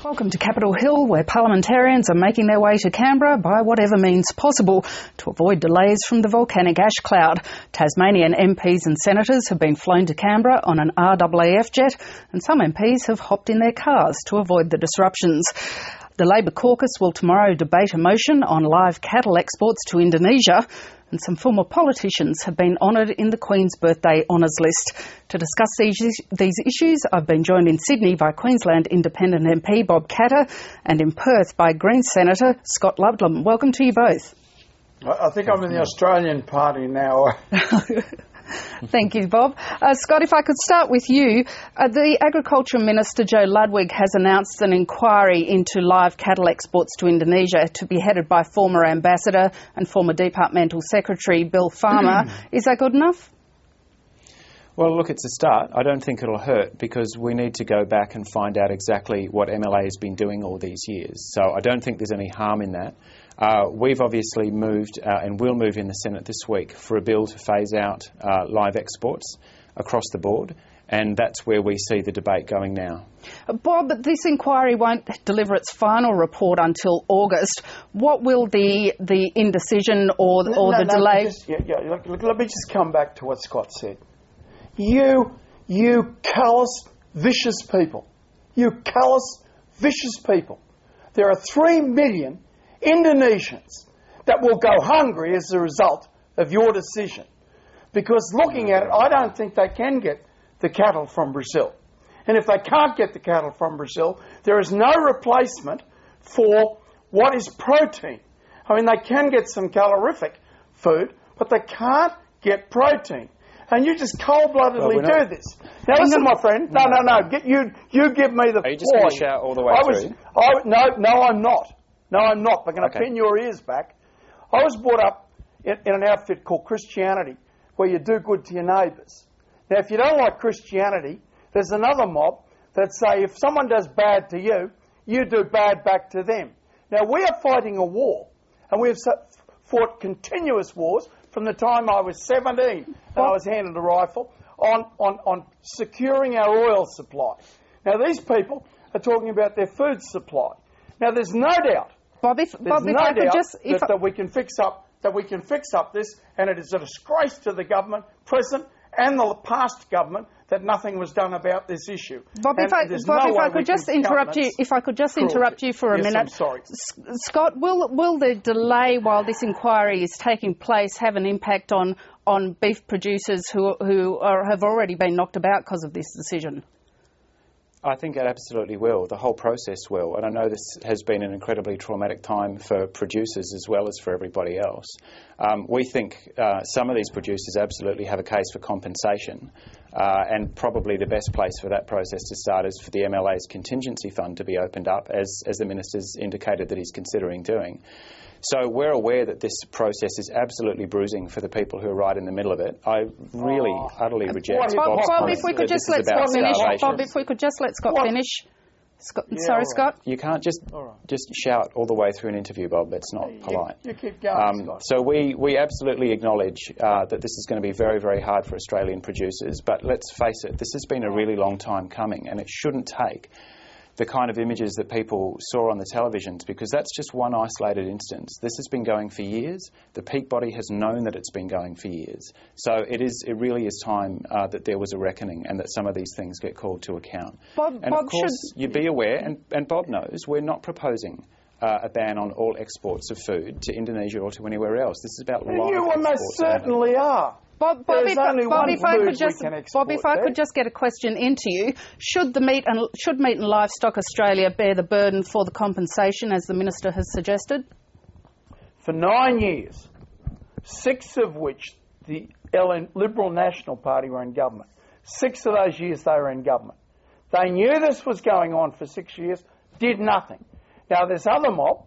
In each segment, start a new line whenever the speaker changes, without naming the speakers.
Welcome to Capitol Hill, where parliamentarians are making their way to Canberra by whatever means possible to avoid delays from the volcanic ash cloud. Tasmanian MPs and senators have been flown to Canberra on an RAAF jet, and some MPs have hopped in their cars to avoid the disruptions. The Labor caucus will tomorrow debate a motion on live cattle exports to Indonesia, and some former politicians have been honoured in the Queen's Birthday Honours List. To discuss these issues, I've been joined in Sydney by Queensland Independent MP Bob Katter and in Perth by Greens Senator Scott Ludlam. Welcome to you both.
I think I'm in the Australian Party now.
Thank you, Bob. Scott, if I could start with you. The Agriculture Minister, Joe Ludwig, has announced an inquiry into live cattle exports to Indonesia to be headed by former Ambassador and former Departmental Secretary Bill Farmer. Is that good enough?
Well, look, it's a start. I don't think it'll hurt because we need to go back and find out exactly what MLA has been doing all these years. So I don't think there's any harm in that. We've obviously moved and will move in the Senate this week for a bill to phase out live exports across the board, and that's where we see the debate going now.
Bob, but this inquiry won't deliver its final report until August. What will the indecision or the delay...
Let me just come back to what Scott said. You callous, vicious people. You callous, vicious people. There are 3 million Indonesians that will go hungry as a result of your decision. Because looking at it, I don't think they can get the cattle from Brazil. And if they can't get the cattle from Brazil, there is no replacement for what is protein. I mean, they can get some calorific food, but they can't get protein. And you just cold-bloodedly do this. Now listen, my friend. No. You give me the...
Are you just going to shout all the way through?
No, I'm not. No, I'm not. I'm going to pin your ears back. I was brought up in an outfit called Christianity, where you do good to your neighbours. Now, if you don't like Christianity, there's another mob that say if someone does bad to you, you do bad back to them. Now, we are fighting a war, and we have fought continuous wars from the time I was 17 and I was handed a rifle on securing our oil supply. Now, these people are talking about their food supply. Now, there's no doubt. That we can fix up this, and it is a disgrace to the government, present and the past government, that nothing was done about this issue.
Bob, if I could just interrupt you for a minute.
I'm sorry.
Scott, will the delay while this inquiry is taking place have an impact on beef producers who have already been knocked about because of this decision?
I think it absolutely will. The whole process will. And I know this has been an incredibly traumatic time for producers as well as for everybody else. We think some of these producers absolutely have a case for compensation. And probably the best place for that process to start is for the MLA's contingency fund to be opened up, as the Minister's indicated that he's considering doing. So we're aware that this process is absolutely bruising for the people who are right in the middle of it. I really utterly reject Bob's
Bob, if we could just let Scott finish. Bob, if we could just let Scott finish. Sorry, Scott.
You can't just shout all the way through an interview, Bob. That's not polite.
You keep going, Scott.
So we absolutely acknowledge that this is going to be very, very hard for Australian producers. But let's face it, this has been a really long time coming, and it shouldn't take the kind of images that people saw on the televisions, because that's just one isolated instance. This has been going for years. The peak body has known that it's been going for years. So it really is time that there was a reckoning and that some of these things get called to account.
Bob,
of course, you'd be aware, and Bob knows, we're not proposing a ban on all exports of food to Indonesia or to anywhere else. This is about live exports.
You almost certainly are.
Bob, if I could just get a question into you, should Meat and Livestock Australia bear the burden for the compensation, as the Minister has suggested?
For 9 years, 6 of which the Liberal National Party were in government. 6 of those years they were in government. They knew this was going on for 6 years, did nothing. Now this other mob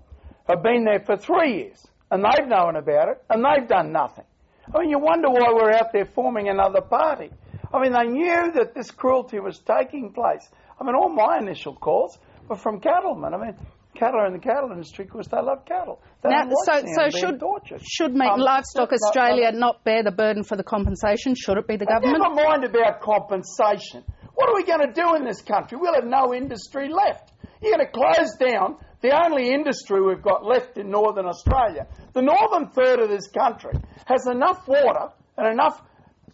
have been there for 3 years, and they've known about it, and they've done nothing. I mean, you wonder why we're out there forming another party. I mean, they knew that this cruelty was taking place. I mean, all my initial calls were from cattlemen. I mean, cattle in the cattle industry because they love cattle.
Should Meat and Livestock Australia not bear the burden for the compensation? Should it be the government?
Never mind about compensation. What are we going to do in this country? We'll have no industry left. You're going to close down the only industry we've got left in northern Australia. The northern third of this country has enough water and enough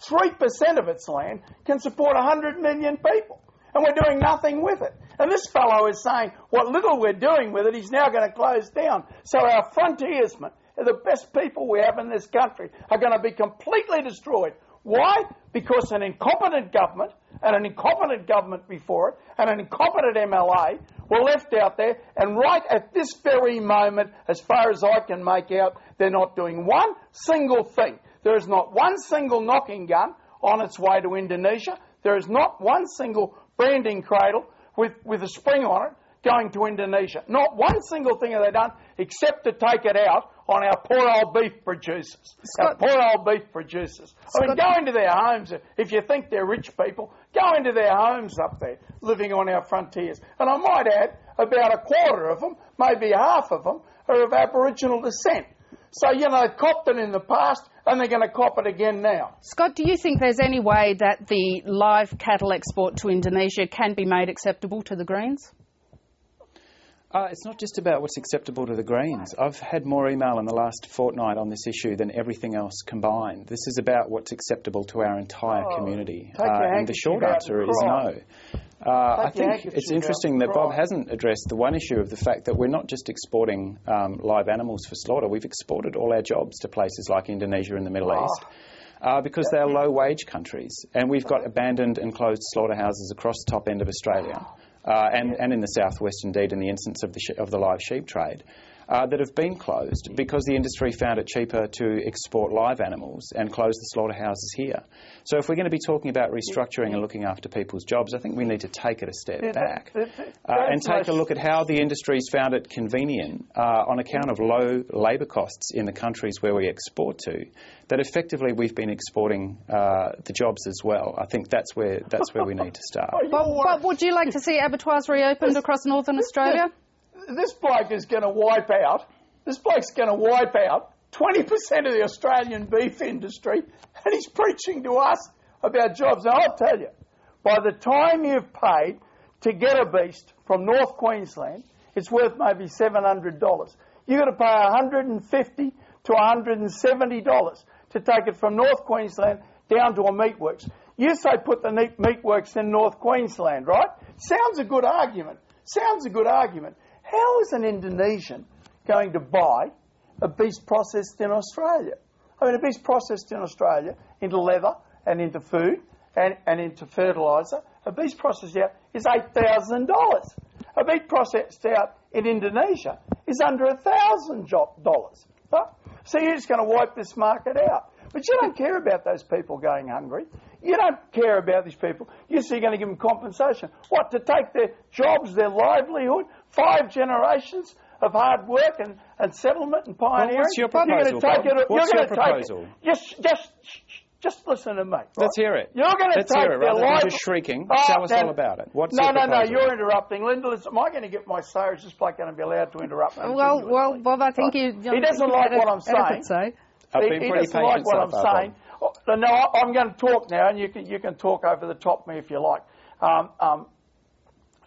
3% of its land can support 100 million people. And we're doing nothing with it. And this fellow is saying what little we're doing with it, he's now going to close down. So our frontiersmen, the best people we have in this country, are going to be completely destroyed. Why? Because an incompetent government, and an incompetent government before it, and an incompetent MLA were left out there, and right at this very moment, as far as I can make out, they're not doing one single thing. There is not one single knocking gun on its way to Indonesia. There is not one single branding cradle with a spring on it going to Indonesia. Not one single thing have they done except to take it out on our poor old beef producers. Our poor old beef producers. I mean, go into their homes. If you think they're rich people, go into their homes up there living on our frontiers. And I might add, about a quarter of them, maybe half of them, are of Aboriginal descent. So, you know, they've copped it in the past and they're going to cop it again now.
Scott, do you think there's any way that the live cattle export to Indonesia can be made acceptable to the Greens?
It's not just about what's acceptable to the Greens. I've had more email in the last fortnight on this issue than everything else combined. This is about what's acceptable to our entire community. And the short answer is no. I think it's interesting that Bob hasn't addressed the one issue of the fact that we're not just exporting live animals for slaughter. We've exported all our jobs to places like Indonesia and the Middle East. Because they're low-wage countries. And we've got abandoned and closed slaughterhouses across the top end of Australia. And in the southwest, indeed, in the instance of the live sheep trade, that have been closed because the industry found it cheaper to export live animals and close the slaughterhouses here. So if we're going to be talking about restructuring and looking after people's jobs, I think we need to take it a step back and take a look at how the industry's found it convenient on account of low labour costs in the countries where we export to, that effectively we've been exporting the jobs as well. I think that's where we need to start.
But would you like to see abattoirs reopened across northern Australia?
This bloke is going to wipe out, 20% of the Australian beef industry, and he's preaching to us about jobs. Now, I'll tell you, by the time you've paid to get a beast from North Queensland, it's worth maybe $700. You've got to pay $150 to $170 to take it from North Queensland down to a meatworks. You say put the meatworks in North Queensland, right? Sounds a good argument. How is an Indonesian going to buy a beast processed in Australia? I mean, a beast processed in Australia into leather and into food and into fertiliser, a beast processed out is $8,000. A beast processed out in Indonesia is under $1,000. So you're just going to wipe this market out. But you don't care about those people going hungry. You don't care about these people. You're going to give them compensation. What, to take their jobs, their livelihood, 5 generations of hard work and settlement and pioneering?
Well, what's your proposal, What's your proposal?
Just listen to me. Right?
Let's hear it.
You're going to take their life.
Just shrieking. Tell us all about it. What's your proposal? No, you're
interrupting. Linda, am I going to get my say, or is this bloke going to be allowed to interrupt me?
Well, Bob, I think he
doesn't like what I'm saying.
I've been pretty patient
like what
so
I'm
far,
saying. No, I'm going to talk now, and you can talk over the top of me if you like.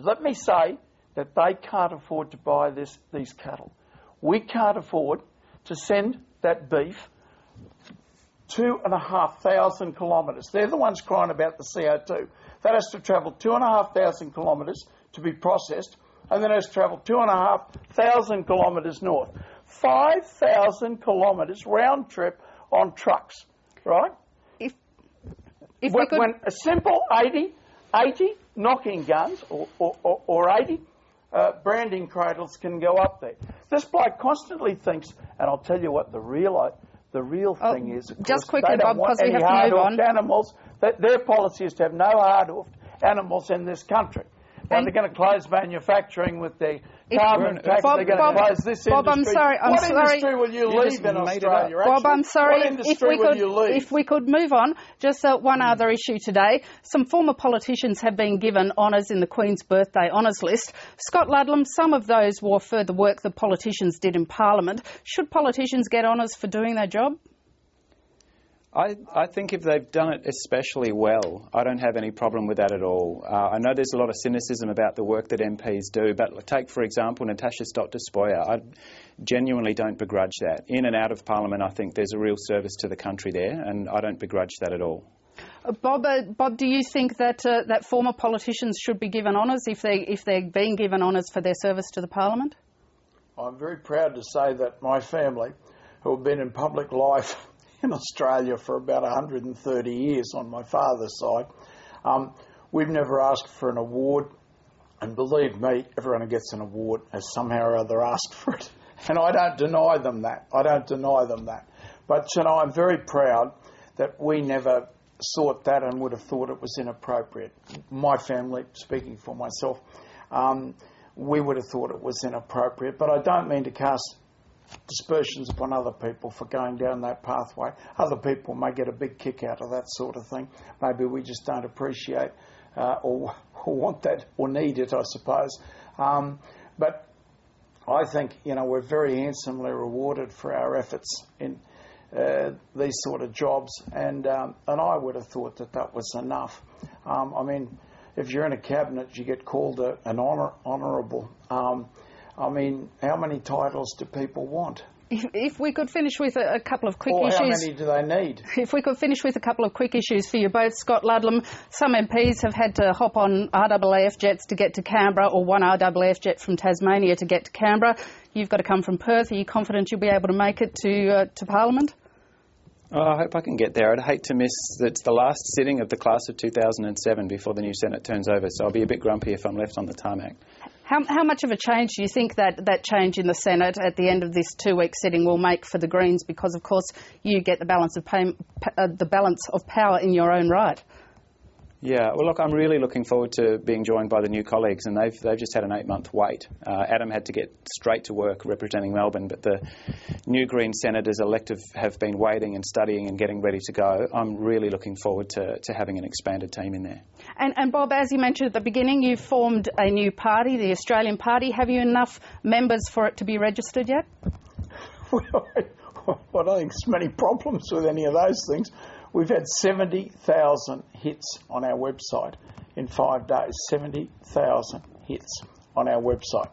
Let me say that they can't afford to buy these cattle. We can't afford to send that beef 2,500 kilometres. They're the ones crying about the CO2. That has to travel 2,500 kilometres to be processed, and then has to travel 2,500 kilometres north. 5,000 kilometres round trip on trucks, right? When a simple 80 knocking guns or 80 branding cradles can go up there. This bloke constantly thinks, and I'll tell you what the real thing is.
Just quickly, Bob, because we have to move on.
Animals. Their policy is to have no hard-hoofed animals in this country. Now they're going to close manufacturing with their carbon tax. They're going to close this industry.
Bob, I'm sorry.
What industry will you leave in Australia?
Bob, I'm sorry.
What industry will you leave?
If we could move on, just one other issue today. Some former politicians have been given honours in the Queen's Birthday Honours List. Scott Ludlam, some of those were for the work that politicians did in Parliament. Should politicians get honours for doing their job?
I think if they've done it especially well, I don't have any problem with that at all. I know there's a lot of cynicism about the work that MPs do, but take, for example, Natasha Stott-Despoja. I genuinely don't begrudge that. In and out of Parliament, I think there's a real service to the country there, and I don't begrudge that at all.
Bob, do you think that that former politicians should be given honours if they're being given honours for their service to the Parliament?
I'm very proud to say that my family, who have been in public life in Australia for about 130 years on my father's side, we've never asked for an award, and believe me, everyone who gets an award has somehow or other asked for it, and I don't deny them that. But I'm very proud that we never sought that and would have thought it was inappropriate. My family, speaking for myself, we would have thought it was inappropriate, but I don't mean to cast dispersions upon other people for going down that pathway. Other people may get a big kick out of that sort of thing. Maybe we just don't appreciate or want that or need it, I suppose. But I think, we're very handsomely rewarded for our efforts in these sort of jobs, and I would have thought that was enough. If you're in a cabinet, you get called an honourable. How many titles do people want?
If we could finish with a couple of quick issues.
How many do they need?
If we could finish with a couple of quick issues for you both, Scott Ludlam. Some MPs have had to hop on RAAF jets to get to Canberra, or one RAAF jet from Tasmania to get to Canberra. You've got to come from Perth. Are you confident you'll be able to make it to Parliament?
I hope I can get there. I'd hate to miss, it's the last sitting of the class of 2007 before the new Senate turns over, so I'll be a bit grumpy if I'm left on the tarmac.
How much of a change do you think that change in the Senate at the end of this 2-week sitting will make for the Greens? Because, of course, you get the balance of power in your own right.
Yeah, well, look, I'm really looking forward to being joined by the new colleagues, and they've just had an 8-month wait. Adam had to get straight to work representing Melbourne, but the new Greens Senators elective have been waiting and studying and getting ready to go. I'm really looking forward to having an expanded team in there.
And Bob, as you mentioned at the beginning, you've formed a new party, the Australian Party. Have you enough members for it to be registered yet?
Well, I don't think there's many problems with any of those things. We've had 70,000 hits on our website in 5 days. 70,000 hits on our website.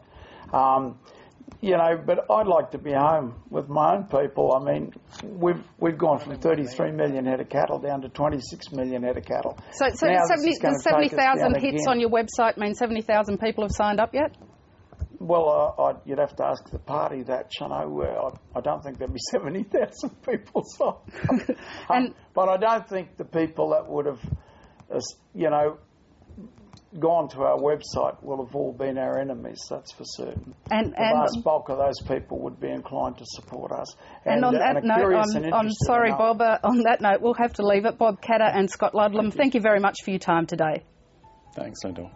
But I'd like to be home with my own people. We've gone from 33 million head of cattle down to 26 million head of cattle.
So 70,000 hits on your website means 70,000 people have signed up yet?
Well, you'd have to ask the party that, I don't think there'd be 70,000 people signed. But I don't think the people that would have, gone to our website will have all been our enemies, that's for certain. And the vast bulk of those people would be inclined to support us.
And on that note, I'm sorry, Bob, on that note, we'll have to leave it. Bob Katter and Scott Ludlam, thank you very much for your time today.
Thanks, Lyndall.